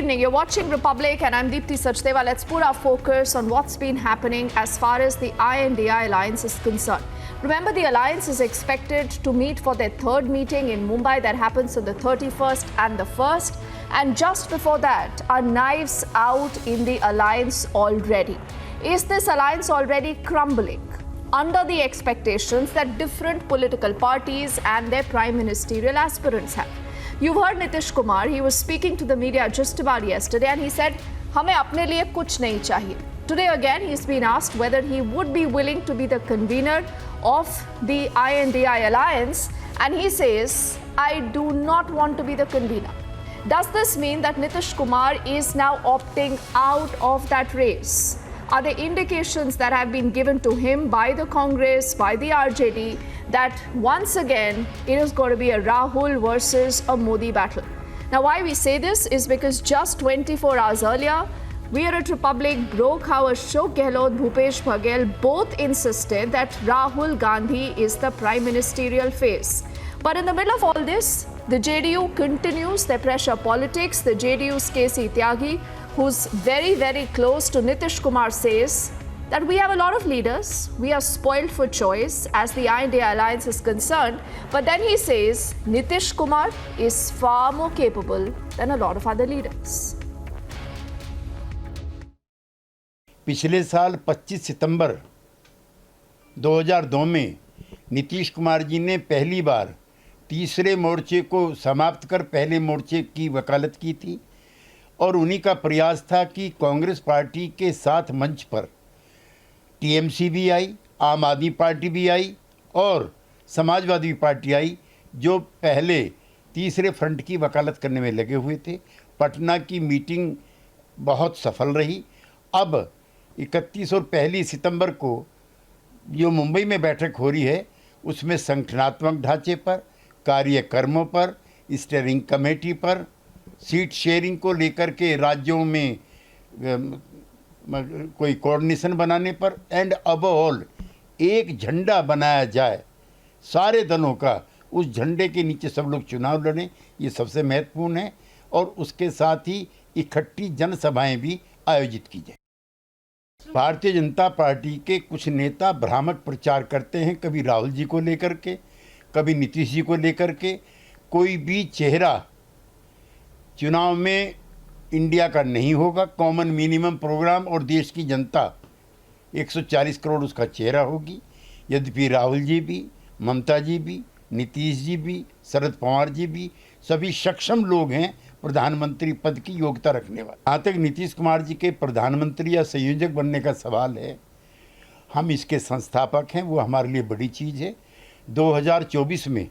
evening. You're watching Republic and I'm Deepthi Sachdeva. Let's put our focus on what's been happening as far as the I.N.D.I. alliance is concerned. Remember, the alliance is expected to meet for their third meeting in Mumbai. That happens on the 31st and the 1st. And just before that, are knives out in the alliance already? Is this alliance already crumbling under the expectations that different political parties and their prime ministerial aspirants have? You've heard Nitish Kumar. He was speaking to the media just about yesterday and he said, "हमें अपने लिए कुछ नहीं चाहिए." Today again, he's been asked whether he would be willing to be the convener of the I.N.D.I. alliance, and he says, "I do not want to be the convener." Does this mean that Nitish Kumar is now opting out of that race? Are there indications that have been given to him by the Congress, by the RJD, that once again it is going to be a Rahul versus a Modi battle? Now, why we say this is because just 24 hours earlier, we are at Republic broke how Ashok Gehlot, Bhupesh Baghel both insisted that Rahul Gandhi is the prime ministerial face. But in the middle of all this, the JDU continues their pressure politics. The JDU's KC Tyagi, who's very, very close to Nitish Kumar, says that we have a lot of leaders. We are spoiled for choice as the I.N.D.I. alliance is concerned. But then he says Nitish Kumar is far more capable than a lot of other leaders. पिछले साल 25 सितंबर 2002 में नीतीश कुमार जी ने पहली बार तीसरे मोर्चे को समाप्त कर पहले मोर्चे की वकालत की थी और उन्हीं का प्रयास था कि कांग्रेस पार्टी के साथ मंच पर टीएमसी भी आई, आम आदमी पार्टी भी आई और समाजवादी पार्टी आई, जो पहले तीसरे फ्रंट की वकालत करने में लगे हुए थे। पटना की मीटिंग बहुत सफल रही। अब 31 और 1 सितंबर को जो मुंबई में बैठक हो रही है, उसमें संगठनात्मक ढांचे पर, कार्यक्रमों पर, स्टीयरिंग कमेटी पर, सीट शेयरिंग को लेकर के राज्यों में कोई कोऑर्डिनेशन बनाने पर एंड अबव ऑल एक झंडा बनाया जाए सारे दलों का, उस झंडे के नीचे सब लोग चुनाव लड़ें, ये सबसे महत्वपूर्ण है। और उसके साथ ही इकट्ठी जनसभाएं भी आयोजित की जाए। भारतीय जनता पार्टी के कुछ नेता भ्रामक प्रचार करते हैं, कभी राहुल जी को लेकर के, कभी नीतीश जी को लेकर के। कोई भी चेहरा चुनाव में इंडिया का नहीं होगा। कॉमन मिनिमम प्रोग्राम और देश की जनता 140 करोड़ उसका चेहरा होगी। यद्यपि राहुल जी भी, ममता जी भी, नीतीश जी भी, शरद पवार जी भी सभी सक्षम लोग हैं प्रधानमंत्री पद की योग्यता रखने वाले। जहाँ तक नीतीश कुमार जी के प्रधानमंत्री या संयोजक बनने का सवाल है, हम इसके संस्थापक हैं, वो हमारे लिए बड़ी चीज़ है। 2024 में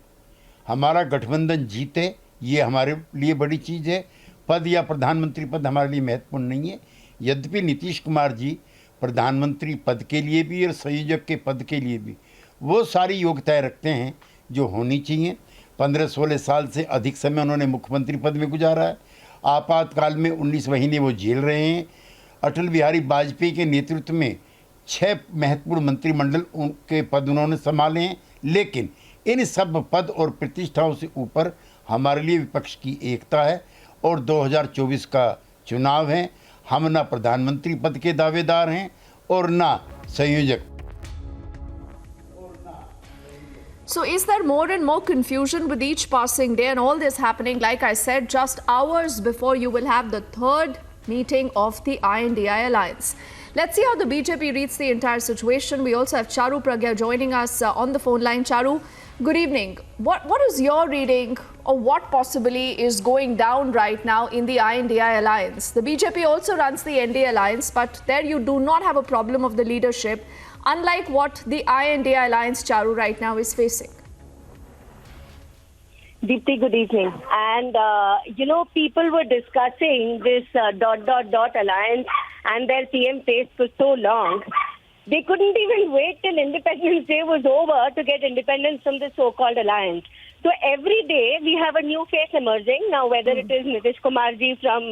हमारा गठबंधन जीते, ये हमारे लिए बड़ी चीज़ है। पद या प्रधानमंत्री पद हमारे लिए महत्वपूर्ण नहीं है। यद्यपि नीतीश कुमार जी प्रधानमंत्री पद के लिए भी और संयोजक के पद के लिए भी वो सारी योग्यताएं रखते हैं जो होनी चाहिए। 15-16 साल से अधिक समय उन्होंने मुख्यमंत्री पद में गुजारा है। आपातकाल में 19 महीने वो झेल रहे हैं। अटल बिहारी वाजपेयी के नेतृत्व में 6 महत्वपूर्ण मंत्रिमंडल के पद उन्होंने संभाले हैं। लेकिन इन सब पद और प्रतिष्ठाओं से ऊपर हमारे लिए विपक्ष की एकता है और 2024 का चुनाव है। हम ना प्रधानमंत्री पद के दावेदार हैं और ना संयोजक। So is there more and more confusion with each passing day and all this happening, like I said, just hours before you will have the third meeting of the I.N.D.I. alliance? Let's see how the BJP reads the entire situation. We also have Charu Pragya joining us on the phone line. Charu, good evening. What is your reading or what possibly is going down right now in the I.N.D.I. alliance? The BJP also runs the NDA alliance, but there you do not have a problem of the leadership, unlike what the I.N.D.I. alliance, Charu, right now is facing. Deepthi, good evening. And, people were discussing this ... alliance and their PM face for so long. They couldn't even wait till Independence Day was over to get independence from the so-called alliance. So every day we have a new face emerging. Now, whether it is Nitish Kumar ji from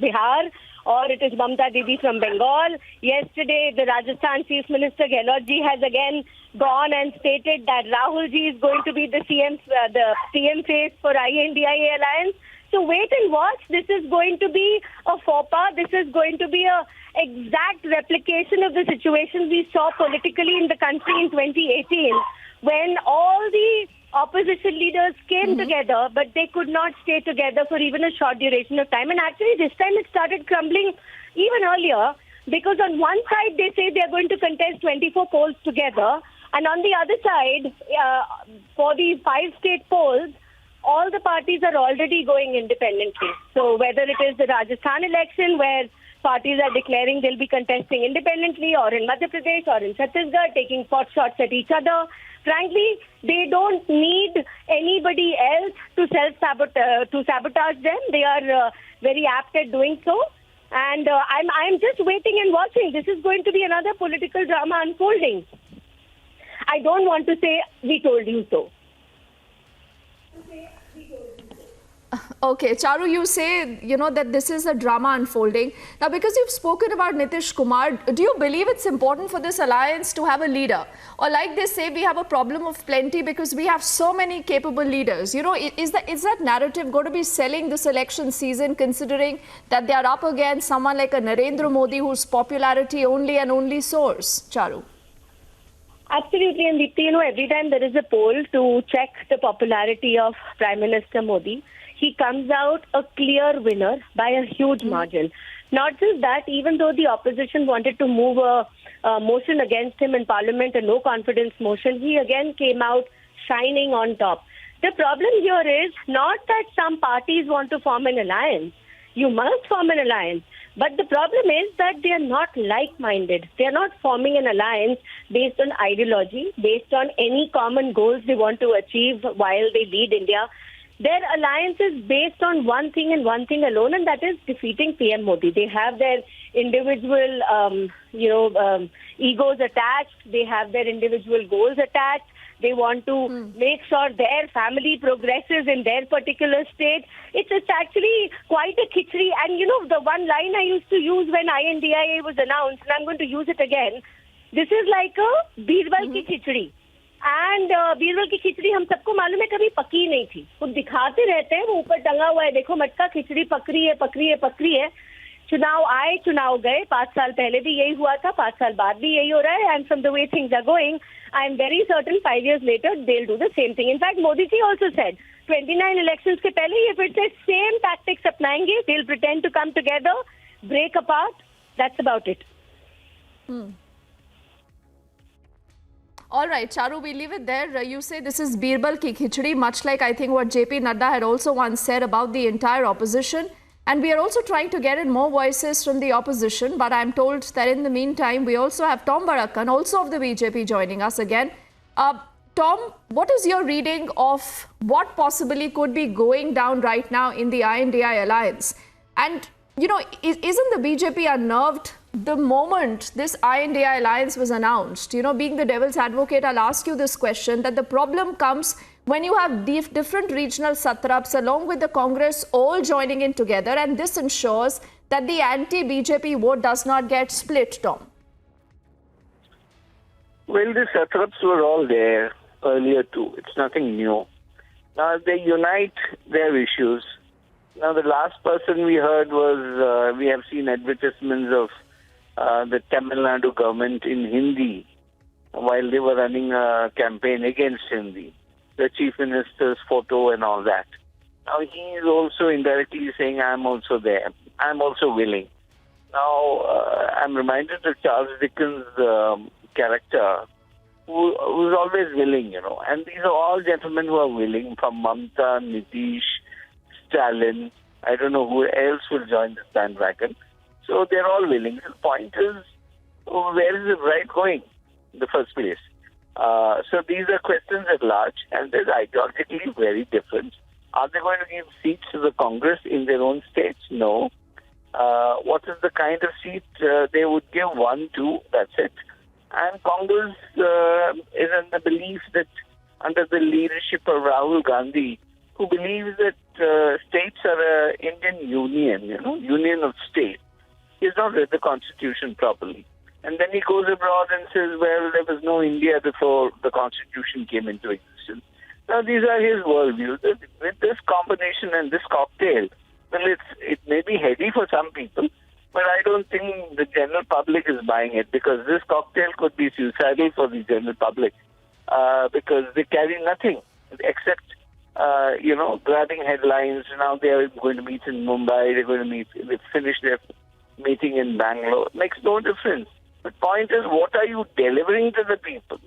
Bihar or it is Mamta Didi from Bengal. Yesterday, the Rajasthan Chief Minister Gehlot ji has again gone and stated that Rahul ji is going to be the CM face for I.N.D.I.A alliance. So wait and watch. This is going to be a faux pas. This is going to be a exact replication of the situation we saw politically in the country in 2018, when all the opposition leaders came together, but they could not stay together for even a short duration of time. And actually, this time it started crumbling even earlier, because on one side they say they're going to contest 24 polls together, and on the other side, for the 5 state polls, all the parties are already going independently. So whether it is the Rajasthan election, where parties are declaring they'll be contesting independently, or in Madhya Pradesh or in Chhattisgarh, taking pot shots at each other. Frankly, they don't need anybody else to sabotage them. They are very apt at doing so. And I'm just waiting and watching. This is going to be another political drama unfolding. I don't want to say, we told you so. Okay, Charu, you say, that this is a drama unfolding. Now, because you've spoken about Nitish Kumar, do you believe it's important for this alliance to have a leader? Or like they say, we have a problem of plenty because we have so many capable leaders. Is that narrative going to be selling this election season, considering that they are up against someone like a Narendra Modi, whose popularity only and only soars? Charu. Absolutely, and Deepti, every time there is a poll to check the popularity of Prime Minister Modi, he comes out a clear winner by a huge margin. Not just that, even though the opposition wanted to move a motion against him in Parliament, a no confidence motion, he again came out shining on top. The problem here is not that some parties want to form an alliance. You must form an alliance. But the problem is that they are not like-minded. They are not forming an alliance based on ideology, based on any common goals they want to achieve while they lead India. Their alliance is based on one thing and one thing alone, and that is defeating PM Modi. They have their individual, egos attached. They have their individual goals attached. They want to make sure their family progresses in their particular state. It's actually quite a khichdi. And, the one line I used to use when I.N.D.I.A was announced, and I'm going to use it again, this is like a Birbal ki khichdi. And Birbal की खिचड़ी हम सबको मालूम है कभी पकी नहीं थी. वो दिखाते रहते हैं, वो ऊपर टंगा हुआ है, देखो मटका खिचड़ी पकड़ी है. चुनाव आए, चुनाव गए. 5 साल पहले भी यही हुआ था, 5 साल बाद भी यही हो रहा है. And from the way things are going, I am very certain 5 years later they'll do the same thing. In fact, Modi ji also said 29 elections के पहले ये फिर से same tactics अपनाएंगे. They'll pretend to come together, break apart. That's about it. All right, Charu, we leave it there. You say this is Birbal ki khichdi, much like I think what JP Nadda had also once said about the entire opposition. And we are also trying to get in more voices from the opposition. But I'm told that in the meantime, we also have Tom Barakan, also of the BJP, joining us again. Tom, what is your reading of what possibly could be going down right now in the I.N.D.I. alliance? And, isn't the BJP unnerved the moment this I.N.D.I. alliance was announced? Being the devil's advocate, I'll ask you this question, that the problem comes when you have different regional satraps along with the Congress all joining in together, and this ensures that the anti-BJP vote does not get split, Tom. Well, the satraps were all there earlier too. It's nothing new. Now, they unite their issues. Now, the last person we heard was, we have seen advertisements of the Tamil Nadu government in Hindi while they were running a campaign against Hindi. The chief minister's photo and all that. Now, he is also indirectly saying, I'm also there. I'm also willing. Now, I'm reminded of Charles Dickens' character, who's always willing, And these are all gentlemen who are willing, from Mamta, Nitish, Stalin. I don't know who else will join this bandwagon. So they're all willing. The point is, where is the right going in the first place? So these are questions at large, and they're ideologically very different. Are they going to give seats to the Congress in their own states? No. What is the kind of seat they would give? 1, 2, that's it. And Congress is in the belief that under the leadership of Rahul Gandhi, who believes that states are an Indian union, union of states, he's not read the Constitution properly. And then he goes abroad and says, well, there was no India before the Constitution came into existence. Now, these are his worldviews. With this combination and this cocktail, well, it may be heady for some people, but I don't think the general public is buying it, because this cocktail could be suicidal for the general public, because they carry nothing except, grabbing headlines. Now they are going to meet in Mumbai, they finish their meeting in Bangalore. It makes no difference. The point is, what are you delivering to the people?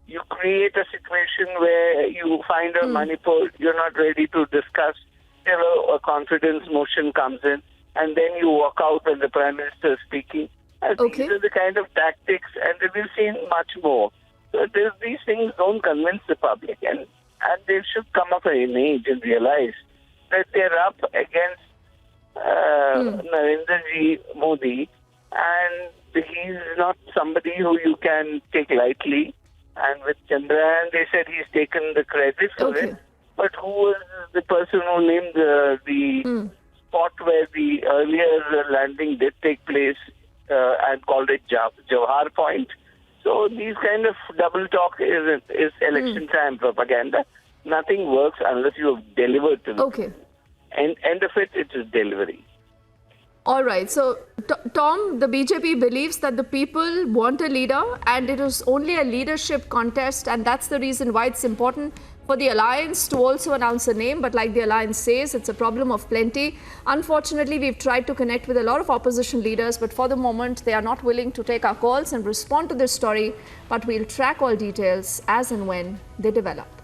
You create a situation where you find a Manipur, you're not ready to discuss, a confidence motion comes in, and then you walk out when the Prime Minister is speaking. And these are the kind of tactics, and we've seen much more. So these things don't convince the public, and they should come of an age and realize that they're up against Narendra Ji Modi, and he's not somebody who you can take lightly. And with Chandrayaan, they said he's taken the credit for it. But who was the person who named the spot where the earlier landing did take place and called it Jawahar Point? So these kind of double talk is election time propaganda. Nothing works unless you have delivered to them. And end of it is delivery. All right. So, Tom, the BJP believes that the people want a leader, and it is only a leadership contest, and that's the reason why it's important for the alliance to also announce a name. But like the alliance says, it's a problem of plenty. Unfortunately, we've tried to connect with a lot of opposition leaders, but for the moment, they are not willing to take our calls and respond to this story. But we'll track all details as and when they develop.